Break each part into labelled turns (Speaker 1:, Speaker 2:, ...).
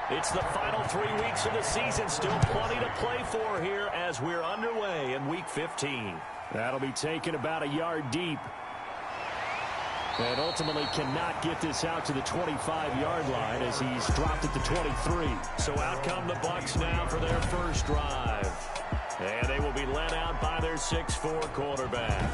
Speaker 1: It's the final 3 weeks of the season. Still plenty to play for here as we're underway in Week 15.
Speaker 2: That'll be taken about a yard deep. And ultimately cannot get this out to the 25-yard line as he's dropped at the 23.
Speaker 1: So out come the Bucs now for their first drive. And they will be led out by their 6'4" quarterback.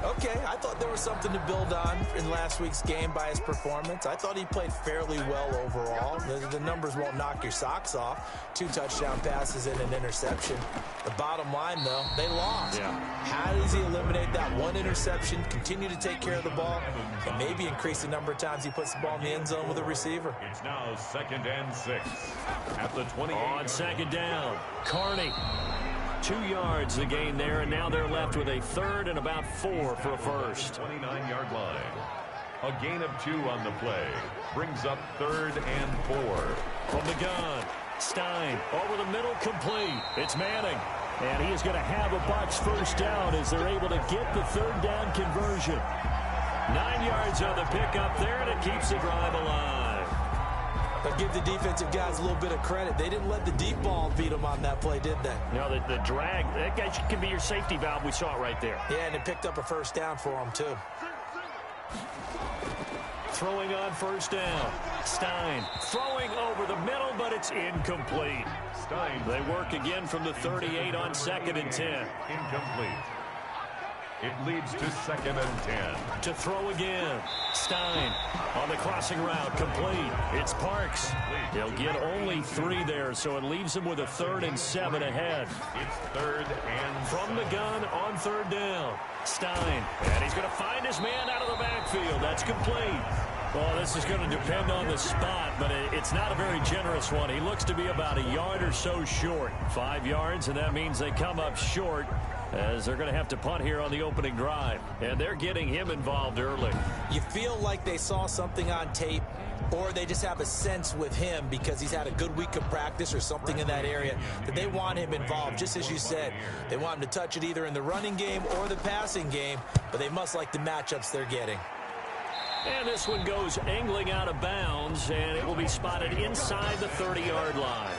Speaker 3: Okay, I thought there was something to build on in last week's game by his performance. I thought he played fairly well overall. The numbers won't knock your socks off. 2 touchdown passes and an interception. The bottom line, though, they lost.
Speaker 1: Yeah.
Speaker 3: How does he eliminate that 1 interception, continue to take care of the ball, and maybe increase the number of times he puts the ball in the end zone with a receiver?
Speaker 4: It's now 2nd and 6 at the 28.
Speaker 1: On 2nd down, Carney. 2 yards the gain there, and now they're left with a 3rd and about 4 for a first.
Speaker 4: 29-yard line. A gain of 2 on the play. Brings up 3rd and 4.
Speaker 1: From the gun, Stein over the middle, complete. It's Manning.
Speaker 2: And he is going to have a Bucs first down as they're able to get the 3rd down conversion.
Speaker 1: 9 yards on the pickup there, and it keeps the drive alive.
Speaker 3: But give the defensive guys a little bit of credit. They didn't let the deep ball beat them on that play, did they?
Speaker 1: No, the drag, that guy can be your safety valve. We saw it right there.
Speaker 3: Yeah, and it picked up a first down for them, too.
Speaker 1: Throwing on first down. Stein throwing over the middle, but it's incomplete.
Speaker 4: Stein.
Speaker 1: They work again from the 38 on 2nd and 10.
Speaker 4: Incomplete. It leads to 2nd and 10.
Speaker 1: To throw again. Stein on the crossing route, complete. It's Parks. He'll get only 3 there, so it leaves him with a 3rd and 7 ahead.
Speaker 4: It's 3rd and
Speaker 1: from the gun on 3rd down. Stein, and he's going to find his man out of the backfield. That's complete. Well, this is going to depend on the spot, but it's not a very generous one. He looks to be about a yard or so short. 5 yards, and that means they come up short, as they're going to have to punt here on the opening drive. And they're getting him involved early.
Speaker 3: You feel like they saw something on tape, or they just have a sense with him because he's had a good week of practice or something in that area that they want him involved. Just as you said, they want him to touch it either in the running game or the passing game, but they must like the matchups they're getting.
Speaker 1: And this one goes angling out of bounds, and it will be spotted inside the 30-yard line.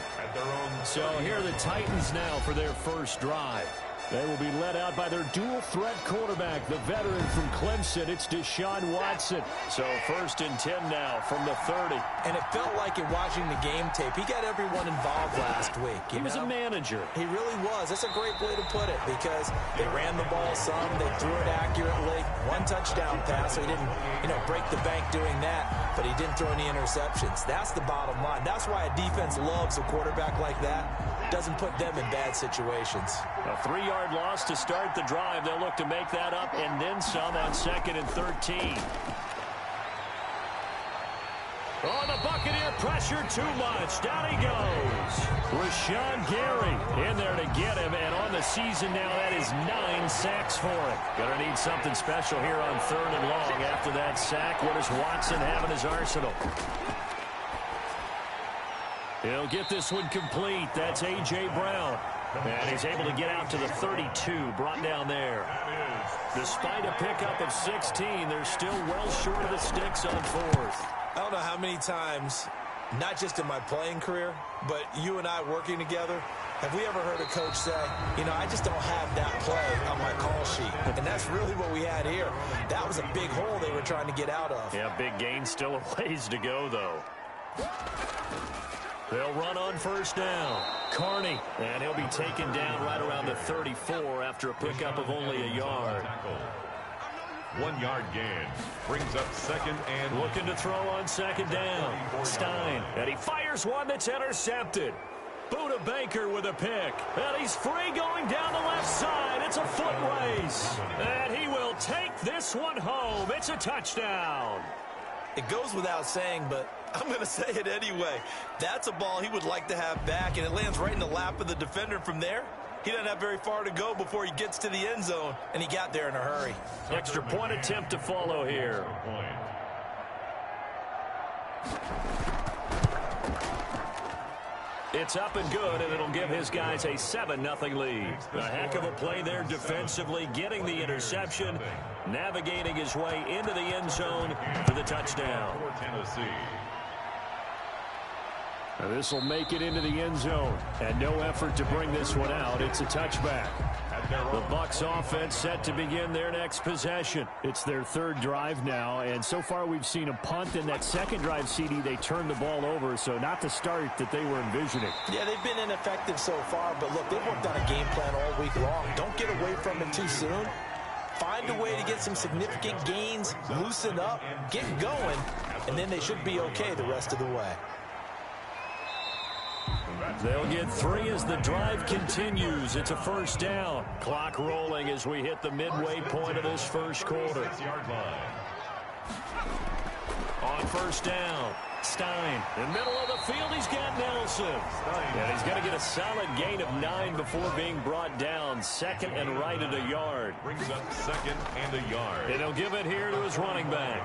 Speaker 1: So here are the Titans now for their first drive.
Speaker 2: They will be led out by their dual-threat quarterback, the veteran from Clemson. It's Deshaun Watson.
Speaker 1: So 1st and 10 now from the 30.
Speaker 3: And it felt like in watching the game tape, he got everyone involved last week.
Speaker 1: He was a manager.
Speaker 3: He really was. That's a great way to put it because they ran the ball some, they threw it accurately. 1 touchdown pass, so he didn't, break the bank doing that, but he didn't throw any interceptions. That's the bottom line. That's why a defense loves a quarterback like that. Doesn't put them in bad situations.
Speaker 1: A 3-yard loss to start the drive. They'll look to make that up and then some on 2nd and 13. Oh, the Buccaneer pressure too much. Down he goes.
Speaker 2: Rashawn Gary
Speaker 1: in there to get him, and on the season now, that is 9 sacks for him. Gonna need something special here on 3rd and long. After that sack, what does Watson have in his arsenal? He'll get this one complete. That's A.J. Brown. And he's able to get out to the 32, brought down there. Despite a pickup of 16, they're still well short of the sticks on 4th.
Speaker 3: I don't know how many times, not just in my playing career, but you and I working together, have we ever heard a coach say, I just don't have that play on my call sheet. And that's really what we had here. That was a big hole they were trying to get out of.
Speaker 1: Yeah, big gain, still a ways to go, though. They'll run on first down. Carney, and he'll be taken down right around the 34 after a pickup of only a yard.
Speaker 4: 1 yard gain. Brings up 2nd and...
Speaker 1: Looking to throw on 2nd down. Stein, and he fires one that's intercepted. Buda Baker with a pick. And he's free going down the left side. It's a foot race. And he will take this one home. It's a touchdown.
Speaker 3: It goes without saying, but I'm going to say it anyway. That's a ball he would like to have back, and it lands right in the lap of the defender from there. He doesn't have very far to go before he gets to the end zone, and he got there in a hurry.
Speaker 1: Extra point attempt to follow here. It's up and good, and it'll give his guys a 7-0 lead. A heck of a play there defensively, getting the interception, navigating his way into the end zone for the touchdown.
Speaker 2: This will make it into the end zone. And no effort to bring this one out. It's a touchback. The Bucs offense set to begin their next possession. It's their third drive now, and so far we've seen a punt. In that second drive, CD, they turned the ball over, so not the start that they were envisioning.
Speaker 3: Yeah, they've been ineffective so far, but look, they've worked on a game plan all week long. Don't get away from it too soon. Find a way to get some significant gains, loosen up, get going, and then they should be okay the rest of the way.
Speaker 1: They'll get 3 as the drive continues. It's a first down. Clock rolling as we hit the midway point of this first quarter. On first down, Stein. In the middle of the field, he's got Nelson. And he's got to get a solid gain of 9 before being brought down. Second and right at a yard.
Speaker 4: Brings up second and a yard.
Speaker 1: And he'll give it here to his running back.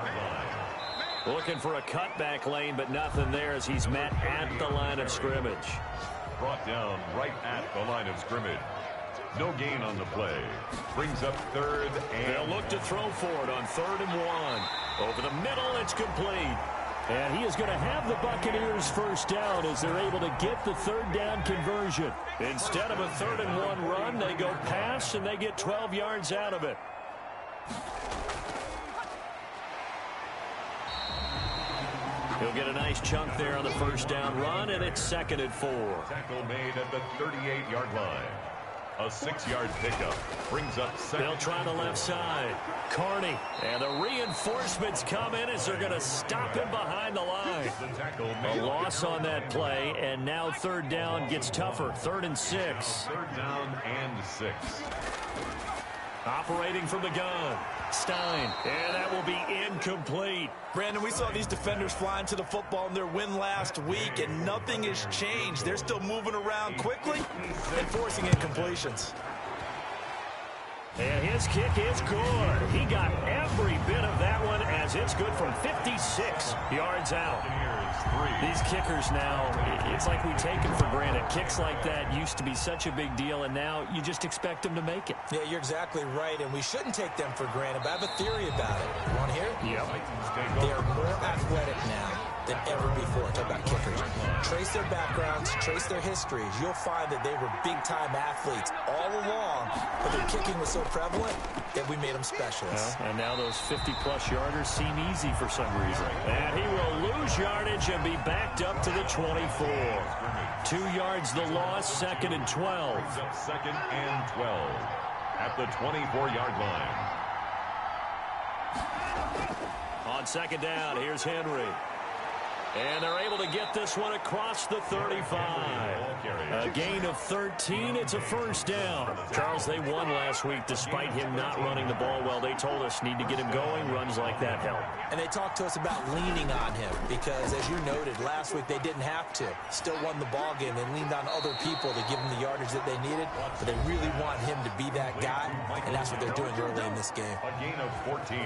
Speaker 1: Looking for a cutback lane, but nothing there as he's met at the line of scrimmage.
Speaker 4: Brought down right at the line of scrimmage. No gain on the play. Brings up third and...
Speaker 1: They'll look to throw for it on 3rd and 1. Over the middle, it's complete. And he is going to have the Buccaneers first down as they're able to get the third down conversion. Instead of a 3rd and 1 run, they go pass and they get 12 yards out of it. He'll get a nice chunk there on the first down run, and it's 2nd and 4.
Speaker 4: Tackle made at the 38-yard line. A 6-yard pickup brings up second.
Speaker 1: They'll try the left side. Carney. And the reinforcements come in as they're going to stop him behind the line. A loss on that play, and now 3rd down gets tougher. 3rd and 6.
Speaker 4: 3rd down and 6.
Speaker 1: Operating from the gun. Stein. And that will be incomplete.
Speaker 3: Brandon, we saw these defenders flying to the football in their win last week, and nothing has changed. They're still moving around quickly and forcing incompletions.
Speaker 1: And his kick is good. He got every bit of that one as it's good from 56 yards out. These kickers now, it's like we take them for granted. Kicks like that used to be such a big deal, and now you just expect them to make it.
Speaker 3: Yeah, you're exactly right, and we shouldn't take them for granted, but I have a theory about it. You want to hear it?
Speaker 1: Yep.
Speaker 3: They are more athletic now than ever before. Talk about kickers. Trace their backgrounds, trace their histories. You'll find that they were big-time athletes all along, but their kicking was so prevalent that we made them specialists.
Speaker 1: Well, and now those 50-plus yarders seem easy for some reason. And he will lose yardage and be backed up to the 24. 2 yards the loss, 2nd and 12.
Speaker 4: Brings up 2nd and 12 at the 24-yard line.
Speaker 1: On 2nd down, here's Henry. And they're able to get this one across the 35. A gain of 13. It's a first down. Charles, they won last week despite him not running the ball well. They told us need to get him going. Runs like that help.
Speaker 3: And they talked to us about leaning on him because, as you noted, last week they didn't have to. Still won the ball game. They leaned on other people to give him the yardage that they needed, but they really want him to be that guy, and that's what they're doing early in this game.
Speaker 4: A gain of 14.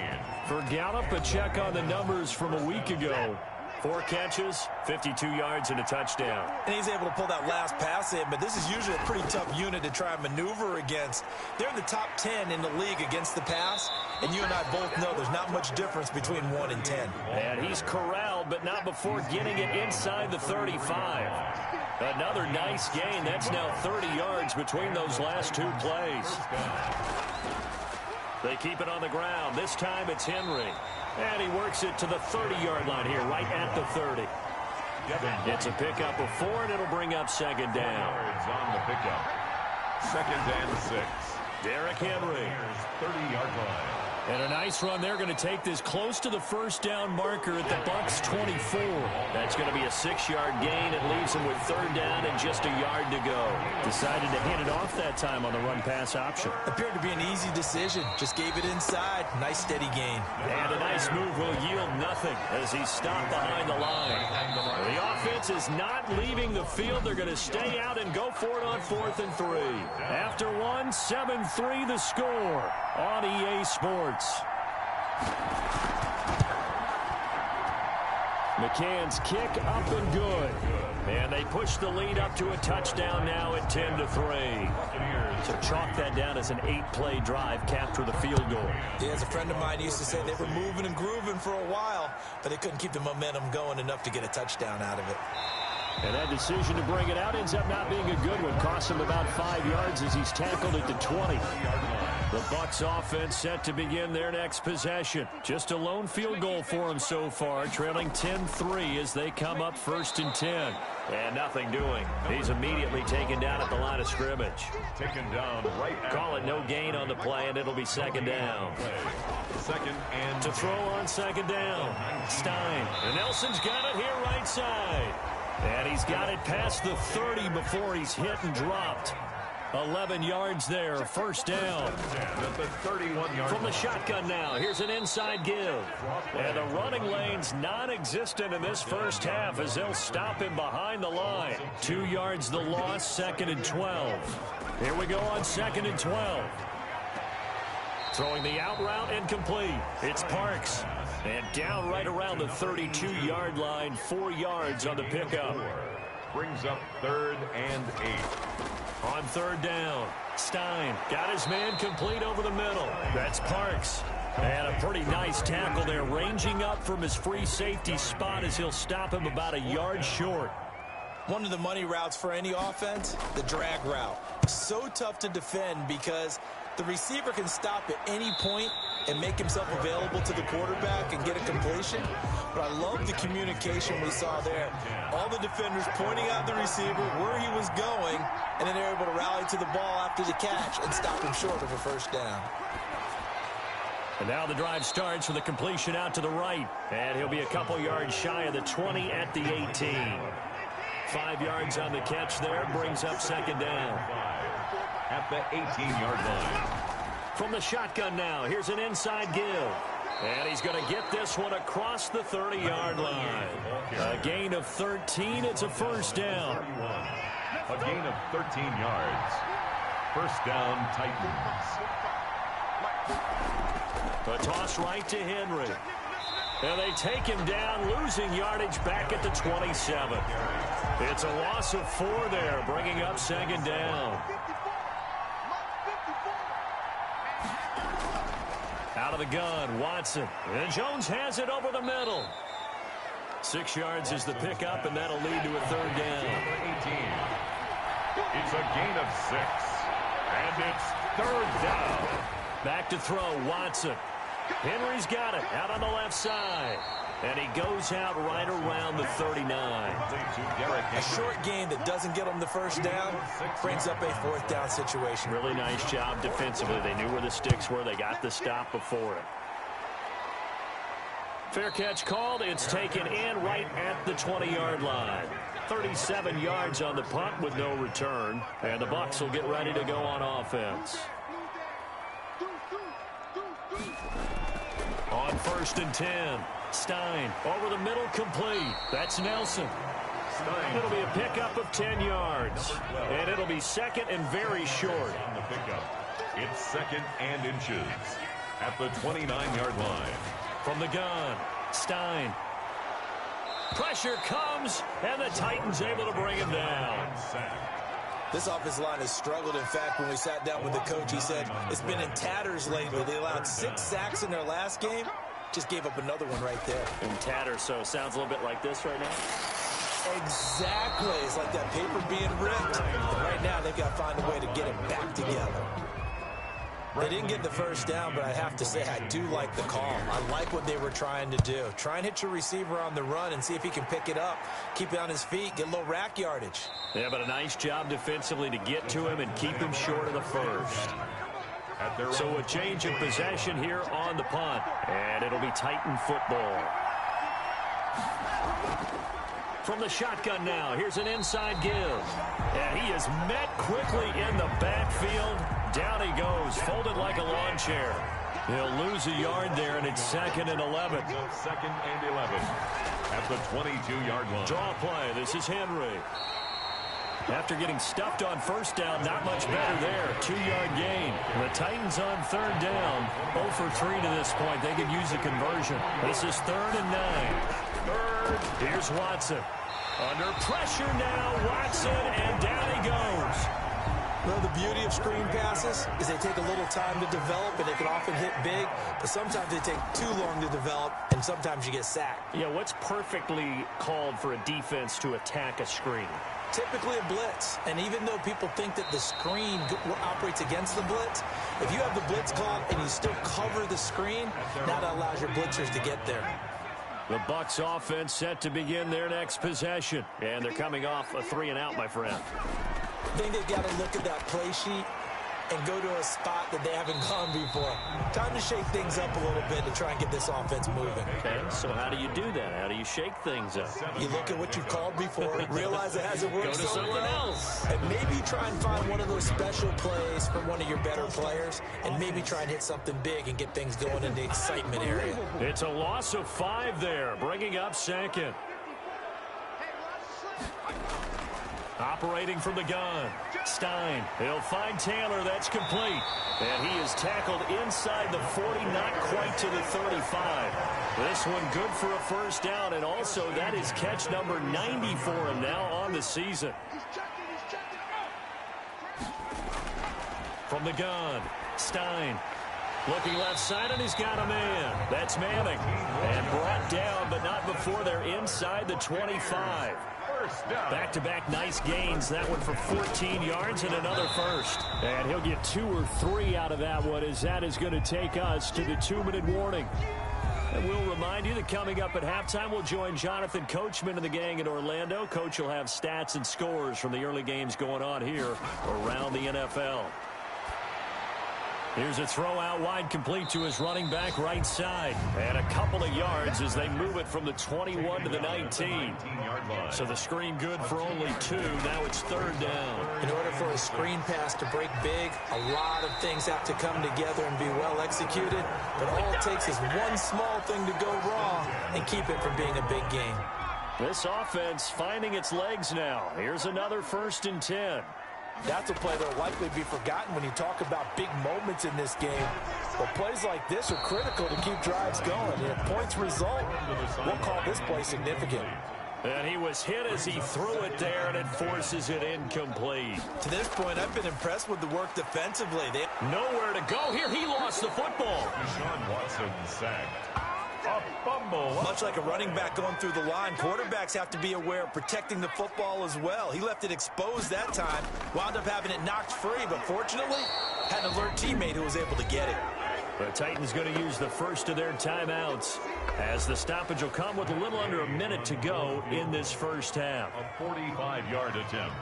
Speaker 1: For Gallup, a check on the numbers from a week ago. 4 catches, 52 yards, and a touchdown.
Speaker 3: And he's able to pull that last pass in, but this is usually a pretty tough unit to try and maneuver against. They're in the top 10 in the league against the pass, and you and I both know there's not much difference between 1 and 10.
Speaker 1: And he's corralled, but not before getting it inside the 35. Another nice gain. That's now 30 yards between those last 2 plays. They keep it on the ground. This time it's Henry. And he works it to the 30-yard line here, right at the 30. It's a pickup of 4, and it'll bring up 2nd down.
Speaker 4: On the pickup. 2nd and 6.
Speaker 1: Derrick Henry.
Speaker 4: 30-yard line.
Speaker 1: And a nice run. They're going to take this close to the first down marker at the Bucs 24. That's going to be a 6-yard gain. It leaves them with 3rd down and just a yard to go. Decided to hand it off that time on the run-pass option.
Speaker 3: Appeared to be an easy decision. Just gave it inside. Nice steady gain.
Speaker 1: And a nice move will yield nothing as he's stopped behind the line. The offense is not leaving the field. They're going to stay out and go for it on 4th and 3. After 1, 7-3 the score on EA Sports. McCann's kick up and good. And they push the lead up to a touchdown now at 10-3. So chalk that down as an 8-play drive, capture the field goal.
Speaker 3: Yeah, as a friend of mine used to say, they were moving and grooving for a while, but they couldn't keep the momentum going enough to get a touchdown out of it.
Speaker 2: And that decision to bring it out ends up not being a good one. Costs him about 5 yards as he's tackled at the 20. The Bucs offense set to begin their next possession. Just a lone field goal for them so far, trailing 10-3 as they come up 1st and 10. And nothing doing. He's immediately taken down at the line of scrimmage.
Speaker 4: Taken down right at
Speaker 2: Call it no gain on the play, and it'll be 2nd down.
Speaker 4: 2nd and
Speaker 2: To throw on 2nd down. Stein. And Nelson's got it here right side. And he's got it past the 30 before he's hit and dropped. 11 yards there, 1st down.
Speaker 4: at the 31-yard
Speaker 2: From the shotgun now, here's an inside give. And the running lane's non-existent in this first half as they'll stop him behind the line. 2 yards the loss, 2nd and 12. Here we go on 2nd and 12. Throwing the out route incomplete. It's Parks. And down right around the 32-yard line, 4 yards on the pickup.
Speaker 4: brings up 3rd and 8.
Speaker 2: On 3rd down, Stein got his man complete over the middle. That's Parks. And a pretty nice tackle there, ranging up from his free safety spot as he'll stop him about a yard short.
Speaker 3: One of the money routes for any offense, the drag route. So tough to defend because the receiver can stop at any point and make himself available to the quarterback and get a completion. But I love the communication we saw there. All the defenders pointing out the receiver where he was going, and then they're able to rally to the ball after the catch and stop him short of a 1st down.
Speaker 2: And now the drive starts with a completion out to the right. And he'll be a couple yards shy of the 20 at the 18. 5 yards on the catch there, brings up 2nd down.
Speaker 4: At the 18-yard line.
Speaker 2: From the shotgun now, here's an inside give. And he's going to get this one across the 30-yard line. A gain of 13, it's a 1st down.
Speaker 4: A gain of 13 yards. 1st down, Titans.
Speaker 2: A toss right to Henry. And they take him down, losing yardage back at the 27. It's a loss of 4 there, bringing up 2nd down. Out of the gun, Watson. And Jones has it over the middle. 6 yards is the pickup, and that'll lead to a 3rd down.
Speaker 4: 18. It's a gain of 6. And it's 3rd down.
Speaker 2: Back to throw, Watson. Henry's got it out on the left side. And he goes out right around the 39.
Speaker 3: A short gain that doesn't get him the 1st down brings up a 4th down situation.
Speaker 2: Really nice job defensively. They knew where the sticks were. They got the stop before it. Fair catch called. It's taken in right at the 20-yard line. 37 yards on the punt with no return. And the Bucs will get ready to go on offense. On 1st and 10, Stein over the middle, complete. That's Nelson.
Speaker 4: Stein.
Speaker 2: It'll be a pickup of 10 yards. And it'll be 2nd and very short.
Speaker 4: On the pickup. It's 2nd and inches. At the 29-yard line.
Speaker 2: From the gun, Stein. Pressure comes, and the Titans able to bring him down.
Speaker 3: This offensive line has struggled. In fact, when we sat down with the coach, he said it's been in tatters lately. They allowed 6 sacks in their last game. Just gave up another one right there.
Speaker 2: In tatters, so it sounds a little bit like this right now.
Speaker 3: Exactly. It's like that paper being ripped. And right now, they've got to find a way to get it back together. They didn't get the 1st down, but I have to say I do like the call. I like what they were trying to do. Try and hit your receiver on the run and see if he can pick it up, keep it on his feet, get a little rack yardage.
Speaker 2: Yeah, but a nice job defensively to get to him and keep him short of the 1st. So a change of possession here on the punt, and it'll be Titan football. From the shotgun now, here's an inside give. And he is met quickly in the backfield. Down he goes, folded like a lawn chair. He'll lose a yard there, and it's 2nd and 11.
Speaker 4: 2nd and 11. At the 22-yard line.
Speaker 2: Draw play, this is Henry. After getting stuffed on 1st down, not much better there. 2-yard gain. The Titans on 3rd down. 0 for 3 to this point. They could use a conversion. This is 3rd and 9. Here's Watson. Under pressure now, Watson, and down he goes.
Speaker 3: Well, the beauty of screen passes is they take a little time to develop, and they can often hit big, but sometimes they take too long to develop, and sometimes you get sacked.
Speaker 2: Yeah, what's perfectly called for a defense to attack a screen?
Speaker 3: Typically a blitz, and even though people think that the screen operates against the blitz, if you have the blitz called and you still cover the screen, now that allows your blitzers to get there.
Speaker 2: The Bucs offense set to begin their next possession, and they're coming off a 3-and-out, my friend.
Speaker 3: I think they've got to look at that play sheet and go to a spot that they haven't gone before. Time to shake things up a little bit to try and get this offense moving.
Speaker 2: Okay, so how do you do that? How do you shake things up?
Speaker 3: You look at what you've called before, realize it hasn't worked
Speaker 2: so well. Go to something else.
Speaker 3: And maybe try and find one of those special plays from one of your better players, and maybe try and hit something big and get things going in the excitement area.
Speaker 2: It's a loss of 5 there, bringing up second. Operating from the gun, Stein. He'll find Taylor. That's complete. And he is tackled inside the 40, not quite to the 35. This one good for a first down, and also that is catch number 90 for him now on the season. From the gun, Stein. Looking left side, and he's got a man. That's Manning. And brought down, but not before they're inside the 25. Back-to-back nice gains. That one for 14 yards and another first. And he'll get 2 or 3 out of that one, as that is going to take us to the 2-minute warning. And we'll remind you that coming up at halftime, we'll join Jonathan Coachman and the gang in Orlando. Coach will have stats and scores from the early games going on here around the NFL. Here's a throw out wide, complete to his running back right side. And a couple of yards as they move it from the 21 to the 19. So the screen good for only 2. Now it's 3rd down.
Speaker 3: In order for a screen pass to break big, a lot of things have to come together and be well executed. But all it takes is one small thing to go wrong and keep it from being a big game.
Speaker 2: This offense finding its legs now. Here's another 1st and 10.
Speaker 3: That's a play that will likely be forgotten when you talk about big moments in this game. But plays like this are critical to keep drives going. And if points result, we'll call this play significant.
Speaker 2: And he was hit as he threw it there, and it forces it incomplete.
Speaker 3: To this point, I've been impressed with the work defensively.
Speaker 2: Nowhere to go here. He lost the football.
Speaker 4: Deshaun Watson sacked. A fumble.
Speaker 3: Much like a running back going through the line, quarterbacks have to be aware of protecting the football as well. He left it exposed that time, wound up having it knocked free, but fortunately, had an alert teammate who was able to get it.
Speaker 2: The Titans going to use the first of their timeouts, as the stoppage will come with a little under a minute to go in this first half.
Speaker 4: A 45-yard attempt.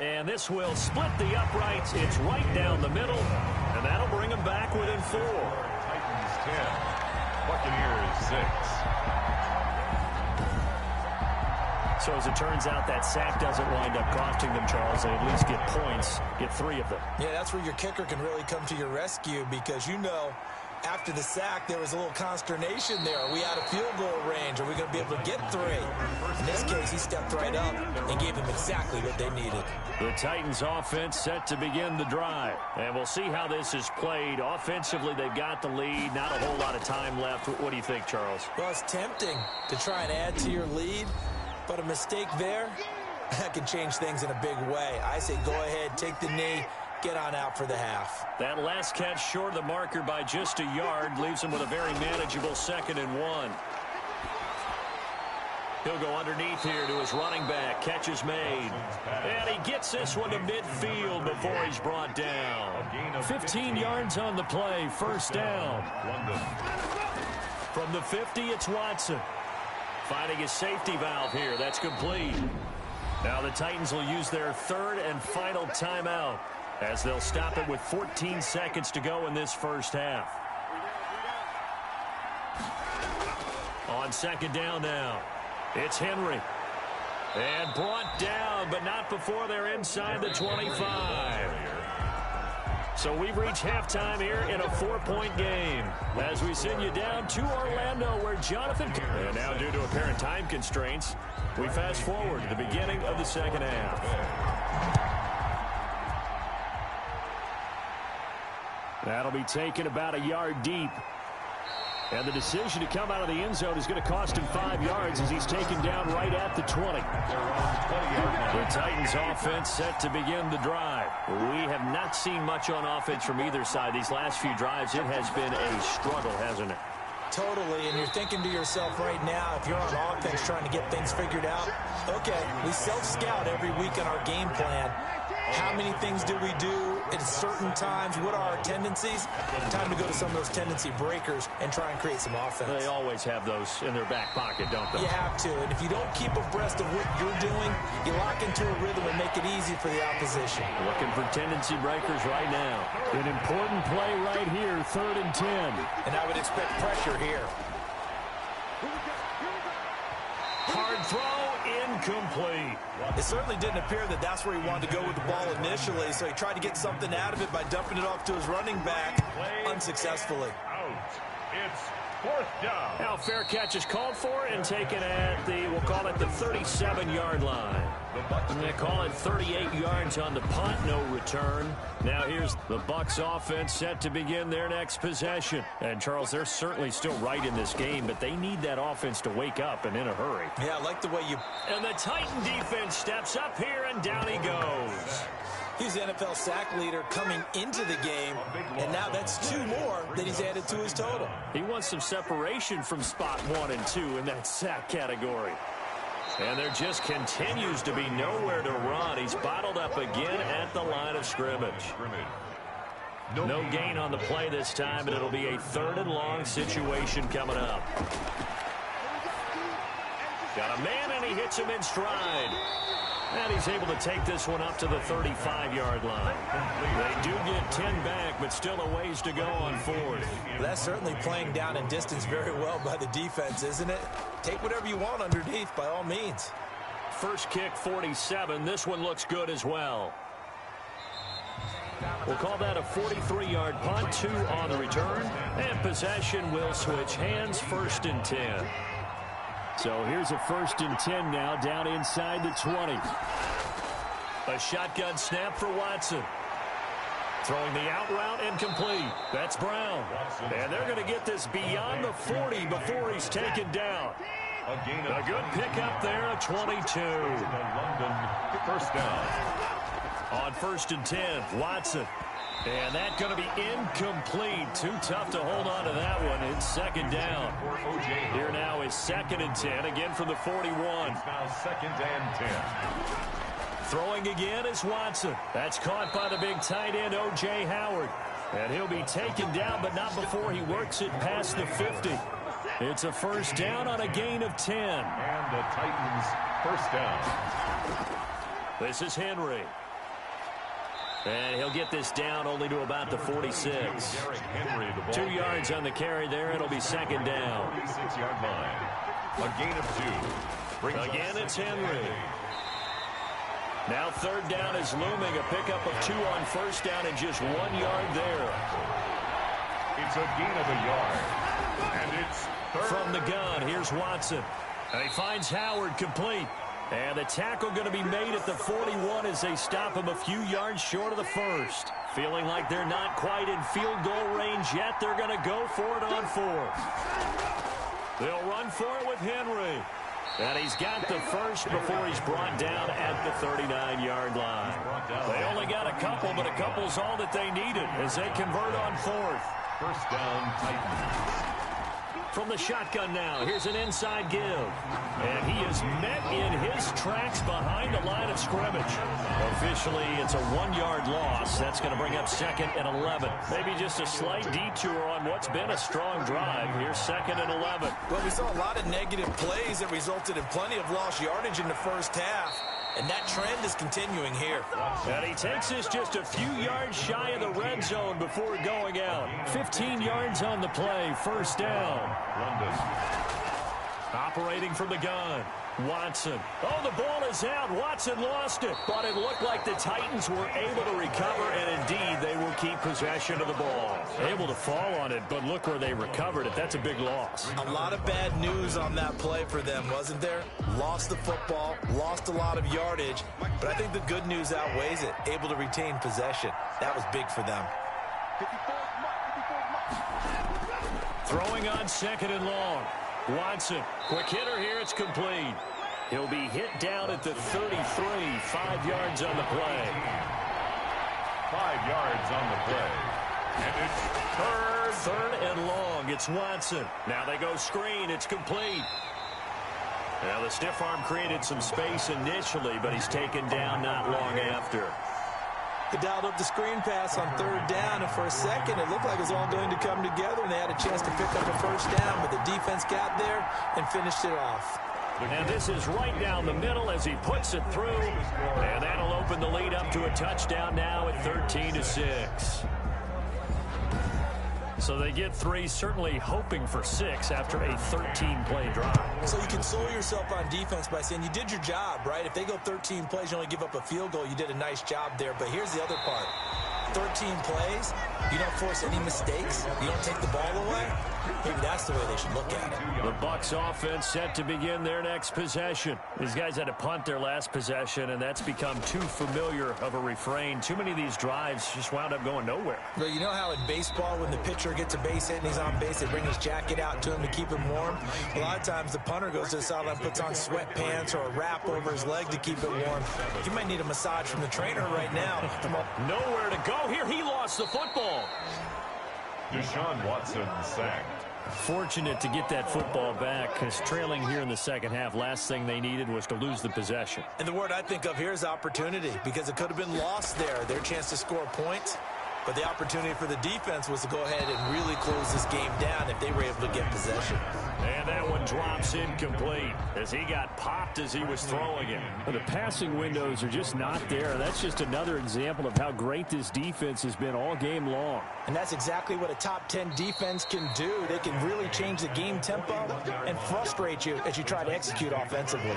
Speaker 2: And this will split the uprights. It's right down the middle, and that'll bring them back within 4.
Speaker 4: Titans 10, Buccaneers 6.
Speaker 2: So as it turns out, that sack doesn't wind up costing them, Charles. They at least get points, get 3 of them.
Speaker 3: Yeah, that's where your kicker can really come to your rescue, because you know after the sack there was a little consternation there. Are we out of field goal range? Are we going to be able to get 3? In this case, he stepped right up and gave them exactly what they needed.
Speaker 2: The Titans offense set to begin the drive. And we'll see how this is played. Offensively, they've got the lead. Not a whole lot of time left. What do you think, Charles?
Speaker 3: Well, it's tempting to try and add to your lead, but a mistake there, that can change things in a big way. I say go ahead, take the knee, get on out for the half.
Speaker 2: That last catch short of the marker by just a yard leaves him with a very manageable 2nd and 1. He'll go underneath here to his running back. Catch is made. And he gets this one to midfield before he's brought down. 15 yards on the play. First down. From the 50, it's Watson. Finding his safety valve here. That's complete. Now the Titans will use their 3rd and final timeout, as they'll stop it with 14 seconds to go in this first half. On 2nd down now, it's Henry. And brought down, but not before they're inside the 25. So we've reached halftime here in a 4-point game, as we send you down to Orlando, where Jonathan... And now, due to apparent time constraints, we fast forward to the beginning of the second half. That'll be taken about a yard deep. And the decision to come out of the end zone is going to cost him 5 yards as he's taken down right at the 20.
Speaker 1: The Titans offense set to begin the drive. We have not seen much on offense from either side. These last few drives, it has been a struggle, hasn't it?
Speaker 3: Totally, and you're thinking to yourself right now, if you're on offense trying to get things figured out, okay, we self-scout every week on our game plan. How many things do we do at certain times? What are our tendencies? Time to go to some of those tendency breakers and try and create some offense.
Speaker 1: They always have those in their back pocket, don't they?
Speaker 3: You have to, and if you don't keep abreast of what you're doing, you lock into a rhythm and make it easy for the opposition.
Speaker 1: Looking for tendency breakers right now.
Speaker 2: An important play right here, 3rd and 10.
Speaker 3: And I would expect pressure here.
Speaker 1: Hard throw, incomplete.
Speaker 3: It certainly didn't appear that that's where he wanted to go with the ball initially, so he tried to get something out of it by dumping it off to his running back unsuccessfully.
Speaker 4: Out. It's 4th down.
Speaker 1: Now fair catch is called for and taken at the, we'll call it the 37-yard line. And they call it 38 yards on the punt, no return. Now here's the Bucs offense set to begin their next possession. And Charles, they're certainly still right in this game, but they need that offense to wake up and in a hurry.
Speaker 3: Yeah, I like the way you...
Speaker 1: And the Titan defense steps up here and down he goes.
Speaker 3: He's the NFL sack leader coming into the game, and now that's 2 more that he's added to his total.
Speaker 1: He wants some separation from spot 1 and 2 in that sack category. And there just continues to be nowhere to run. He's bottled up again at the line of scrimmage. No gain on the play this time, and it'll be a 3rd and long situation coming up. Got a man, and he hits him in stride. And he's able to take this one up to the 35-yard line. They do get 10 back, but still a ways to go on 4th.
Speaker 3: That's certainly playing down in distance very well by the defense, isn't it? Take whatever you want underneath, by all means.
Speaker 1: First kick, 47. This one looks good as well. We'll call that a 43-yard punt, 2 on the return. And possession will switch hands, 1st and 10.
Speaker 2: So here's a 1st and 10 now, down inside the 20.
Speaker 1: A shotgun snap for Watson. Throwing the out route incomplete. That's Brown. And they're going to get this beyond the 40 before he's taken down. A good pickup there, a 22.
Speaker 4: London, 1st down.
Speaker 1: On 1st and 10, Watson. And that's going to be incomplete. Too tough to hold on to that one. It's 2nd down. Here now is 2nd and 10, again from the 41.
Speaker 4: It's now 2nd and 10.
Speaker 1: Throwing again is Watson. That's caught by the big tight end, O.J. Howard. And he'll be taken down, but not before he works it past the 50. It's a 1st down on a gain of 10.
Speaker 4: And the Titans 1st down.
Speaker 1: This is Henry. And he'll get this down only to about the 46. 2 yards on the carry there. It'll be 2nd down.
Speaker 4: 46-yard line. A gain of 2.
Speaker 1: Again, it's Henry. Now 3rd down is looming. A pickup of 2 on 1st down and just 1 yard there.
Speaker 4: It's a gain of a yard. And it's 3rd.
Speaker 1: From the gun, here's Watson. And he finds Howard complete. And the tackle going to be made at the 41 as they stop him a few yards short of the 1st. Feeling like they're not quite in field goal range yet. They're going to go for it on 4th. They'll run for it with Henry. And he's got the 1st before he's brought down at the 39-yard line. They only got a couple, but a couple's all that they needed as they convert on 4th.
Speaker 4: 1st down, Titans.
Speaker 1: From the shotgun now, here's an inside give. And he is met in his tracks behind the line of scrimmage. Officially, it's a 1-yard loss. That's going to bring up 2nd and 11. Maybe just a slight detour on what's been a strong drive. Here's 2nd and 11.
Speaker 3: Well, we saw a lot of negative plays that resulted in plenty of lost yardage in the 1st half. And that trend is continuing here.
Speaker 1: And he takes this just a few yards shy of the red zone before going out. 15 yards on the play, 1st down.
Speaker 4: London.
Speaker 1: Operating from the gun. Watson. Oh, the ball is out. Watson lost it. But it looked like the Titans were able to recover, and indeed they will keep possession of the ball. Able to fall on it, but look where they recovered it. That's a big loss.
Speaker 3: A lot of bad news on that play for them, wasn't there? Lost the football, lost a lot of yardage, but I think the good news outweighs it. Able to retain possession. That was big for them.
Speaker 1: Throwing on 2nd and long. Watson, quick hitter here. It's complete. He'll be hit down at the 33. 5 yards on the play.
Speaker 4: 5 yards on the play. And it's
Speaker 1: third and long. It's Watson. Now they go screen. It's complete. Now the stiff arm created some space initially, but he's taken down not long after.
Speaker 3: They dialed up the screen pass on 3rd down, and for a second it looked like it was all going to come together, and they had a chance to pick up a 1st down, but the defense got there and finished it off.
Speaker 1: And this is right down the middle as he puts it through, and that'll open the lead up to a touchdown now at 13-6. So they get 3, certainly hoping for 6 after a 13-play drive.
Speaker 3: So you console yourself on defense by saying you did your job, right? If they go 13 plays, you only give up a field goal, you did a nice job there. But here's the other part. 13 plays, you don't force any mistakes, you don't take the ball away. Maybe that's the way they should look at it.
Speaker 1: The Bucs offense set to begin their next possession. These guys had to punt their last possession, and that's become too familiar of a refrain. Too many of these drives just wound up going nowhere.
Speaker 3: Well, you know how in baseball, when the pitcher gets a base hit and he's on base, they bring his jacket out to him to keep him warm? A lot of times the punter goes to the sideline, puts on sweatpants or a wrap over his leg to keep it warm. You might need a massage from the trainer right now.
Speaker 1: Nowhere to go here. He lost the football.
Speaker 4: Deshaun Watson sacked.
Speaker 1: Fortunate to get that football back, because trailing here in the second half, last thing they needed was to lose the possession.
Speaker 3: And the word I think of here is opportunity, because it could have been lost there. Their chance to score points. But the opportunity for the defense was to go ahead and really close this game down if they were able to get possession.
Speaker 1: And that one drops incomplete as he got popped as he was throwing it.
Speaker 2: The passing windows are just not there. That's just another example of how great this defense has been all game long.
Speaker 3: And that's exactly what a top 10 defense can do. They can really change the game tempo and frustrate you as you try to execute offensively.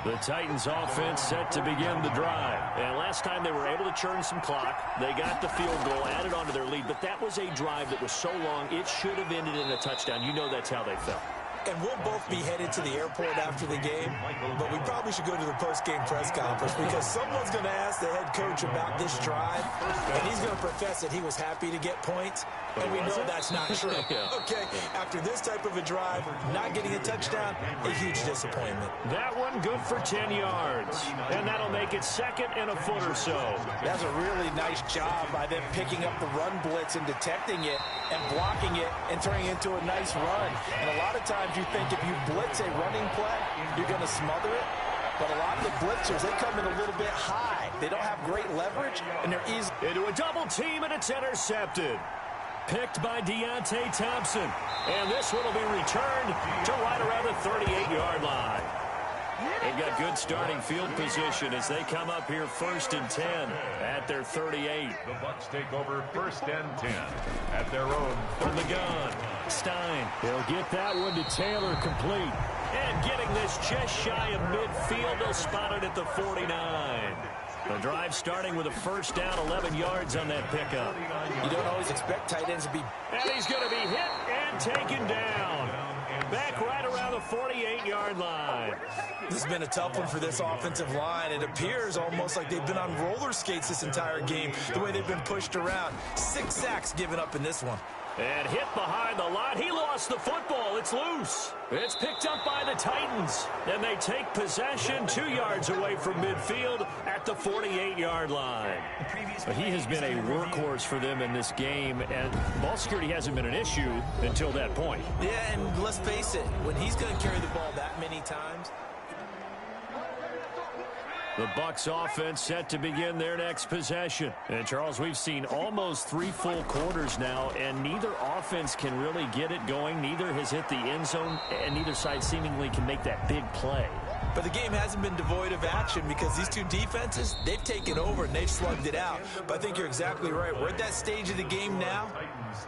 Speaker 1: The Titans offense set to begin the drive. And last time they were able to churn some clock, they got the field goal added onto their lead, but that was a drive that was so long it should have ended in a touchdown. You know that's how they felt.
Speaker 3: And we'll both be headed to the airport after the game, but we probably should go to the post-game press conference because someone's going to ask the head coach about this drive, and he's going to profess that he was happy to get points, and we know that's not true. Okay, after this type of a drive, not getting a touchdown, a huge disappointment.
Speaker 1: That one good for 10 yards, and that'll make it 2nd and a foot or so.
Speaker 3: That's a really nice job by them picking up the run blitz and detecting it and blocking it and turning it into a nice run. And a lot of times you think if you blitz a running play, you're going to smother it. But a lot of the blitzers, they come in a little bit high. They don't have great leverage, and they're easy.
Speaker 1: Into a double team, and it's intercepted. Picked by Deontay Thompson. And this one will be returned to right around the 38-yard line. They've got good starting field position as they come up here 1st and 10 at their 38.
Speaker 4: The Bucs take over 1st and 10 at their own.
Speaker 1: From the gun, Stein.
Speaker 2: They'll get that one to Taylor complete.
Speaker 1: And getting this just shy of midfield, they'll spot it at the 49. The drive starting with a 1st down, 11 yards on that pickup.
Speaker 3: You don't always expect tight ends to be...
Speaker 1: And he's going to be hit and taken down. Back right around the 48-yard line.
Speaker 3: This has been a tough one for this offensive line. It appears almost like they've been on roller skates this entire game, the way they've been pushed around. 6 sacks given up in this one.
Speaker 1: And hit behind the line. He lost the football. It's loose. It's picked up by the Titans. And they take possession 2 yards away from midfield at the 48-yard line. But he has been a workhorse for them in this game, and ball security hasn't been an issue until that point.
Speaker 3: Yeah, and let's face it, when he's going to carry the ball that many times...
Speaker 1: The Bucs offense set to begin their next possession. And, Charles, we've seen almost 3 full quarters now, and neither offense can really get it going. Neither has hit the end zone, and neither side seemingly can make that big play.
Speaker 3: But the game hasn't been devoid of action because these two defenses, they've taken over and they've slugged it out. But I think you're exactly right. We're at that stage of the game now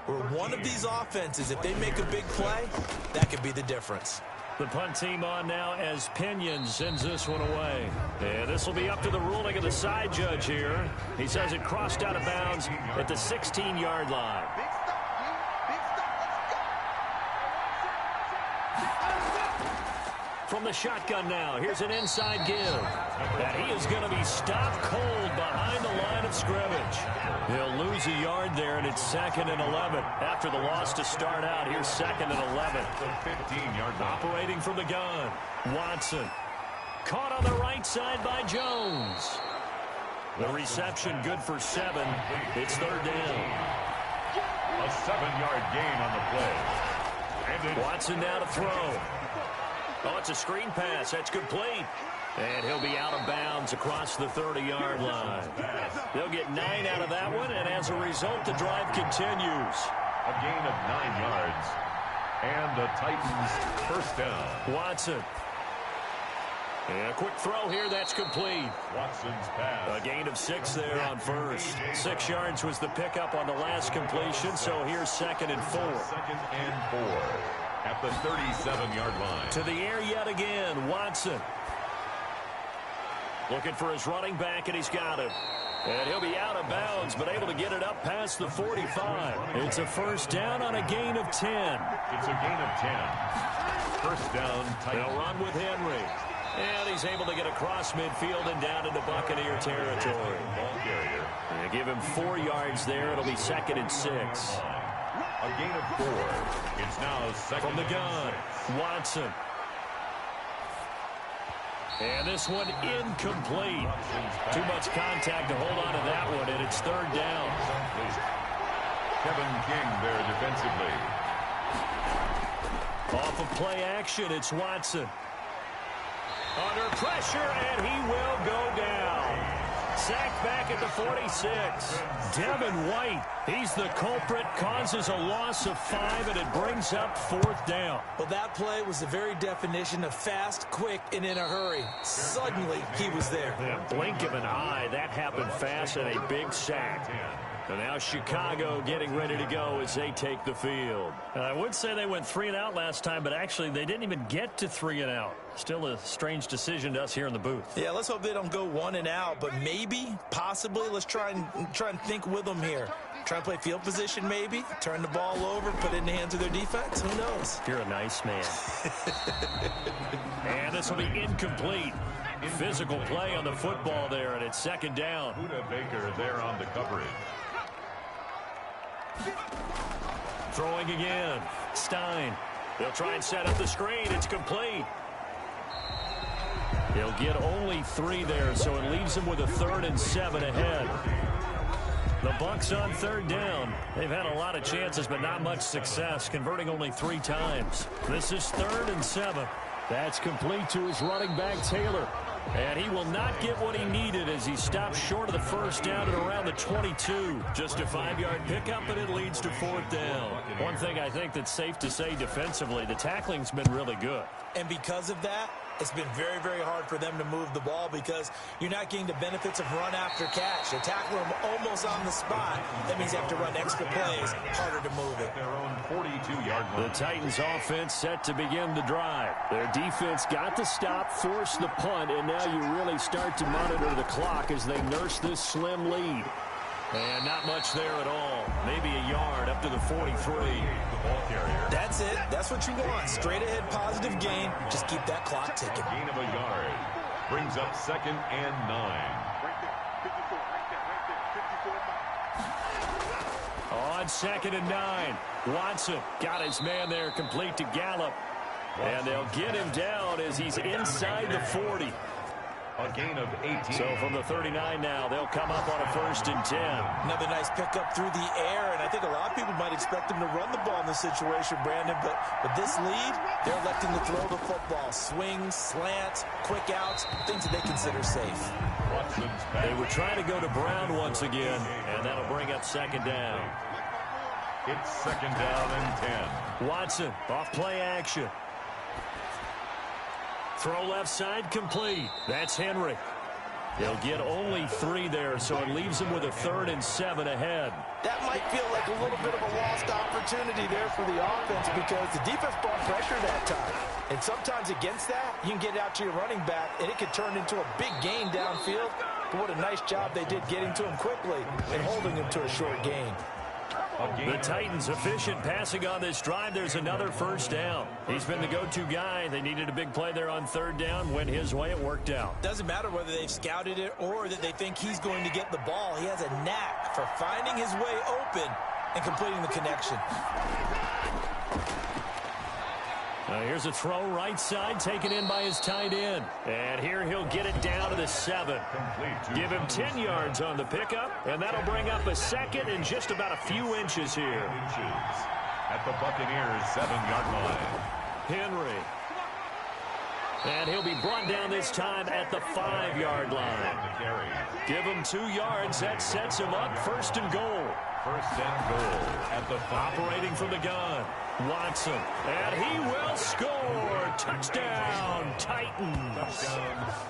Speaker 3: where one of these offenses, if they make a big play, that could be the difference.
Speaker 1: The punt team on now as Pinion sends this one away. And this will be up to the ruling of the side judge here. He says it crossed out of bounds at the 16-yard line. from the shotgun now. Here's an inside give. And he is going to be stopped cold behind the line of scrimmage. He'll lose a yard there, and it's 2nd and 11. After the loss to start out, here's 2nd and 11.
Speaker 4: 15-yard line.
Speaker 1: Operating from the gun, Watson. Caught on the right side by Jones. The reception good for 7. It's 3rd down.
Speaker 4: A 7-yard gain on the play.
Speaker 1: Watson now to throw. Oh, it's a screen pass. That's complete. And he'll be out of bounds across the 30-yard line. They'll get 9 out of that one, and as a result, the drive continues.
Speaker 4: A gain of 9 yards. And the Titans first down.
Speaker 1: Watson. And a quick throw here. That's complete.
Speaker 4: Watson's pass.
Speaker 1: A gain of 6 there on first. 6 yards was the pickup on the last completion, so here's 2nd and 4.
Speaker 4: 2nd and 4 at the 37-yard line.
Speaker 1: To the air yet again, Watson. Looking for his running back, and he's got him. And he'll be out of bounds, but able to get it up past the 45. It's a first down on a gain of 10.
Speaker 4: It's a gain of 10. First down, Titans.
Speaker 1: They'll run with Henry. And he's able to get across midfield and down into Buccaneer territory.
Speaker 4: Ball carrier.
Speaker 1: And give him 4 yards there. It'll be 2nd and 6.
Speaker 4: A gain of 4. It's now 2nd
Speaker 1: From the
Speaker 4: and
Speaker 1: gun,
Speaker 4: 6.
Speaker 1: Watson. And this one incomplete. Too much contact to hold on to that one, and it's 3rd down.
Speaker 4: Kevin King there defensively.
Speaker 1: Off of play action, it's Watson. Under pressure, and he will go down. Sacked back at the 46. Devin White, he's the culprit, causes a loss of 5, and it brings up 4th down.
Speaker 3: Well, that play was the very definition of fast, quick, and in a hurry. Suddenly, he was there.
Speaker 1: Yeah, blink of an eye, that happened fast, and a big sack. And now Chicago getting ready to go as they take the field. I would say they went 3 and out last time, but actually they didn't even get to 3 and out. Still a strange decision to us here in the booth.
Speaker 3: Yeah, let's hope they don't go 1 and out, but maybe, possibly, let's try and think with them here. Try and play field position maybe, turn the ball over, put it in the hands of their defense. Who knows?
Speaker 1: You're a nice man. And this will be incomplete. Physical play on the football there, and it's 2nd down.
Speaker 4: Buda Baker there on the coverage.
Speaker 1: Throwing again. Stein. They'll try and set up the screen. It's complete. They'll get only 3 there, so it leaves them with a 3rd and 7 ahead. The Bucs on 3rd down. They've had a lot of chances, but not much success, converting only 3 times. This is 3rd and 7. That's complete to his running back, Taylor. And he will not get what he needed as he stops short of the first down at around the 22. Just a 5-yard pickup, and it leads to 4th down. One thing I think that's safe to say defensively, the tackling's been really good.
Speaker 3: And because of that, it's been very, very hard for them to move the ball because you're not getting the benefits of run after catch. They tackle them almost on the spot. That means they have to run extra plays, harder to move it.
Speaker 4: Their own 42-yard line.
Speaker 1: The Titans offense set to begin the drive. Their defense got the stop, forced the punt, and now you really start to monitor the clock as they nurse this slim lead. And not much there at all. Maybe a yard up to the 43.
Speaker 4: The ball carrier.
Speaker 3: That's it. That's what you want. Straight ahead positive gain. Just keep that clock ticking.
Speaker 4: Gain of a yard. Brings up 2nd and 9.
Speaker 1: On 2nd and 9. Watson got his man there complete to Gallup. And they'll get him down as he's inside the 40.
Speaker 4: A gain of 18.
Speaker 1: So from the 39 now, they'll come up on a 1st and 10.
Speaker 3: Another nice pickup through the air, and I think a lot of people might expect them to run the ball in this situation, Brandon, but with this lead, they're electing to throw the football. Swings, slants, quick outs, things that they consider safe.
Speaker 1: They were trying to go to Brown once again, and that'll bring up 2nd down.
Speaker 4: It's 2nd down and 10.
Speaker 1: Watson off play action. Throw left side complete. That's Henry. They'll get only 3 there, so it leaves them with a 3rd and 7 ahead.
Speaker 3: That might feel like a little bit of a lost opportunity there for the offense because the defense brought pressure that time. And sometimes against that, you can get out to your running back, and it could turn into a big gain downfield. But what a nice job they did getting to him quickly and holding him to a short gain.
Speaker 1: The Titans efficient passing on this drive. There's another first down. He's been the go-to guy. They needed a big play there on third down. Went his way. It worked out.
Speaker 3: Doesn't matter whether they've scouted it or that they think he's going to get the ball. He has a knack for finding his way open and completing the connection.
Speaker 1: Here's a throw right side taken in by his tight end. And here he'll get it down to the 7. Give him 10 yards on the pickup, and that'll bring up a second and just about a few inches here.
Speaker 4: At the Buccaneers' 7-yard line.
Speaker 1: Henry. And he'll be brought down this time at the 5-yard line. Give him 2 yards. That sets him up first and goal.
Speaker 4: First and goal at the 5.
Speaker 1: Operating from the gun. Watson, and he will score. Touchdown, Titans.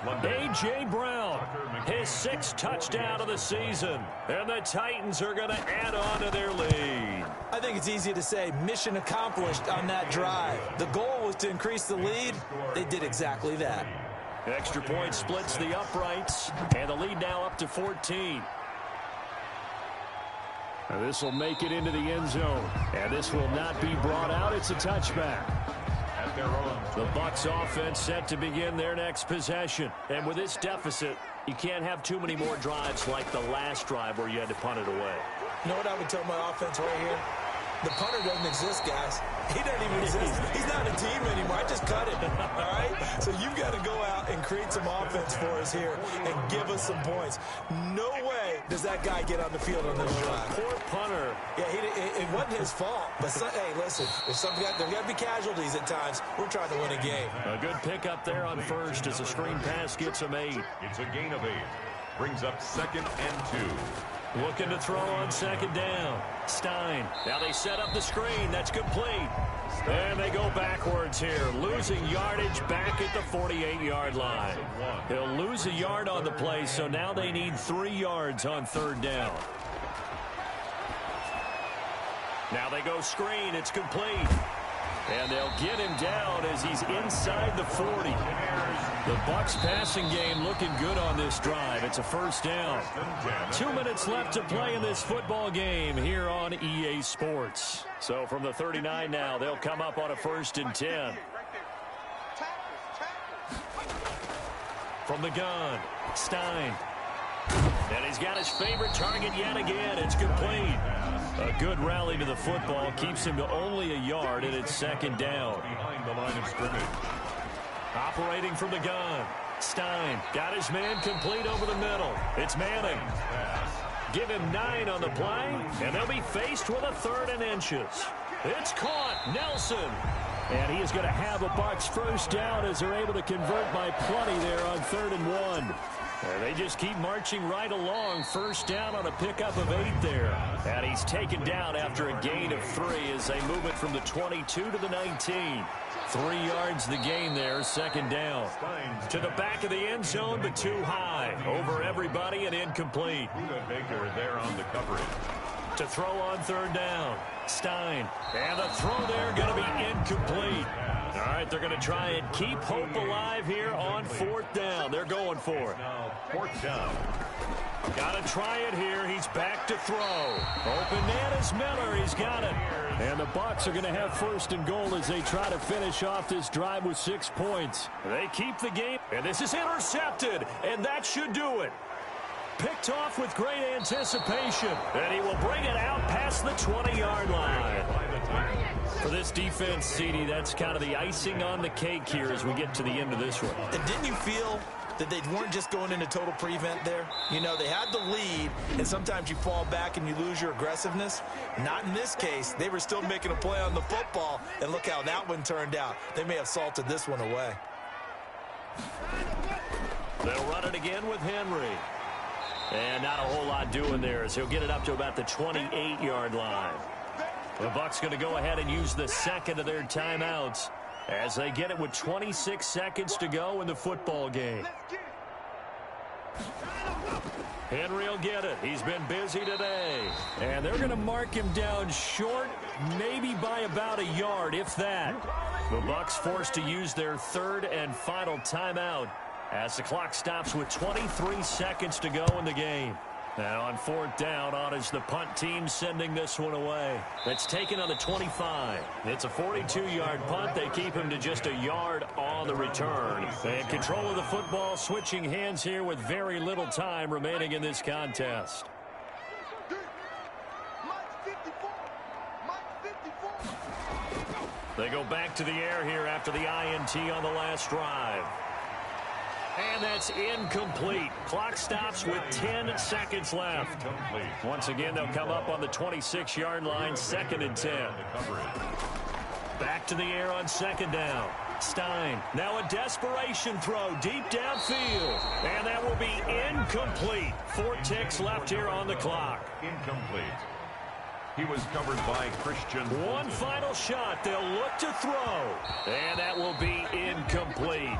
Speaker 1: A.J. Brown, his 6th touchdown of the season. And the Titans are going to add on to their lead.
Speaker 3: I think it's easy to say mission accomplished on that drive. The goal was to increase the lead. They did exactly that.
Speaker 1: Extra point splits the uprights, and the lead now up to 14.
Speaker 2: This will make it into the end zone, and this will not be brought out. It's a touchback.
Speaker 4: At their own.
Speaker 1: The Bucs offense set to begin their next possession. And with this deficit, you can't have too many more drives like the last drive where you had to punt it away.
Speaker 3: You know what I would tell my offense right here? The punter doesn't exist, guys. He doesn't even exist. He's not a team anymore. I just cut it, all right? So you've got to go out and create some offense for us here and give us some points. No way does that guy get on the field on this drive.
Speaker 1: Poor punter.
Speaker 3: Yeah, it wasn't his fault. But, hey, listen, there's got to be casualties at times. We're trying to win a game.
Speaker 1: A good pickup there on first as a screen pass gets him 8.
Speaker 4: It's a gain of 8. Brings up 2nd and 2.
Speaker 1: Looking to throw on 2nd down. Stein. Now they set up the screen. That's complete. And they go backwards here. Losing yardage back at the 48-yard line. He'll lose a yard on the play, so now they need 3 yards on 3rd down. Now they go screen. It's complete. And they'll get him down as he's inside the 40. The Bucs passing game looking good on this drive. It's a first down. 2 minutes left to play in this football game here on EA Sports. So from the 39 now, they'll come up on a 1st and 10. From the gun, Stein. And he's got his favorite target yet again. It's complete. A good rally to the football keeps him to only a yard, and it's 2nd down.
Speaker 4: Behind the line of scrimmage.
Speaker 1: Operating from the gun. Stein got his man complete over the middle. It's Manning. Give him 9 on the play, and they'll be faced with a 3rd and inches. It's caught. Nelson. And he is going to have a Bucs first down as they're able to convert by plenty there on 3rd and 1. And they just keep marching right along. First down on a pickup of 8 there. And he's taken down after a gain of 3 as they move it from the 22 to the 19. 3 yards the gain there, 2nd down. To the back of the end zone, but too high. Over everybody and incomplete.
Speaker 4: Baker there on the coverage.
Speaker 1: To throw on 3rd down. Stein. And the throw there going to be incomplete. All right, they're going to try and keep hope alive here on 4th down. They're going for it.
Speaker 4: Now 4th down.
Speaker 1: Got to try it here. He's back to throw. Open man is Miller. He's got it. And the Bucs are going to have 1st and goal as they try to finish off this drive with 6 points. They keep the game. And this is intercepted. And that should do it. Picked off with great anticipation. And he will bring it out past the 20-yard line. For this defense, CD, that's kind of the icing on the cake here as we get to the end of this one.
Speaker 3: And didn't you feel that they weren't just going into total prevent there? You know, they had the lead, and sometimes you fall back and you lose your aggressiveness. Not in this case. They were still making a play on the football, and look how that one turned out. They may have salted this one away.
Speaker 1: They'll run it again with Henry. And not a whole lot doing there as he'll get it up to about the 28-yard line. The Bucs going to go ahead and use the 2nd of their timeouts as they get it with 26 seconds to go in the football game. Henry will get it. He's been busy today. And they're going to mark him down short, maybe by about a yard, if that. The Bucs forced to use their 3rd and final timeout as the clock stops with 23 seconds to go in the game. Now on fourth down, on is the punt team sending this one away. It's taken on the 25. It's a 42-yard punt. They keep him to just a yard on the return. And control of the football switching hands here with very little time remaining in this contest. They go back to the air here after the INT on the last drive. And that's incomplete. Clock stops with 10 seconds left. Once again, they'll come up on the 26-yard line, 2nd and 10. Back to the air on 2nd down. Stein, now a desperation throw deep downfield. And that will be incomplete. 4 ticks left here on the clock.
Speaker 4: Incomplete. He was covered by Christian.
Speaker 1: One final shot. They'll look to throw. And that will be incomplete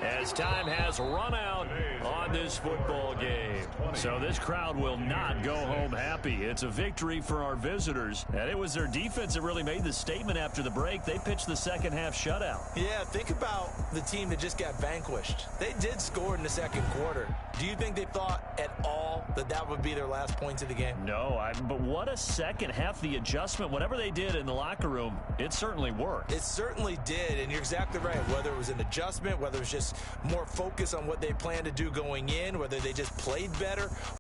Speaker 1: as time has run out on this football game. So this crowd will not go home happy. It's a victory for our visitors. And it was their defense that really made the statement after the break. They pitched the second half shutout.
Speaker 3: Yeah, think about the team that just got vanquished. They did score in the second quarter. Do you think they thought at all that that would be their last points of the game?
Speaker 1: No, but what a second half. The adjustment, whatever they did in the locker room, it certainly worked.
Speaker 3: It certainly did, and you're exactly right. Whether it was an adjustment, whether it was just more focus on what they planned to do going in, whether they just played better,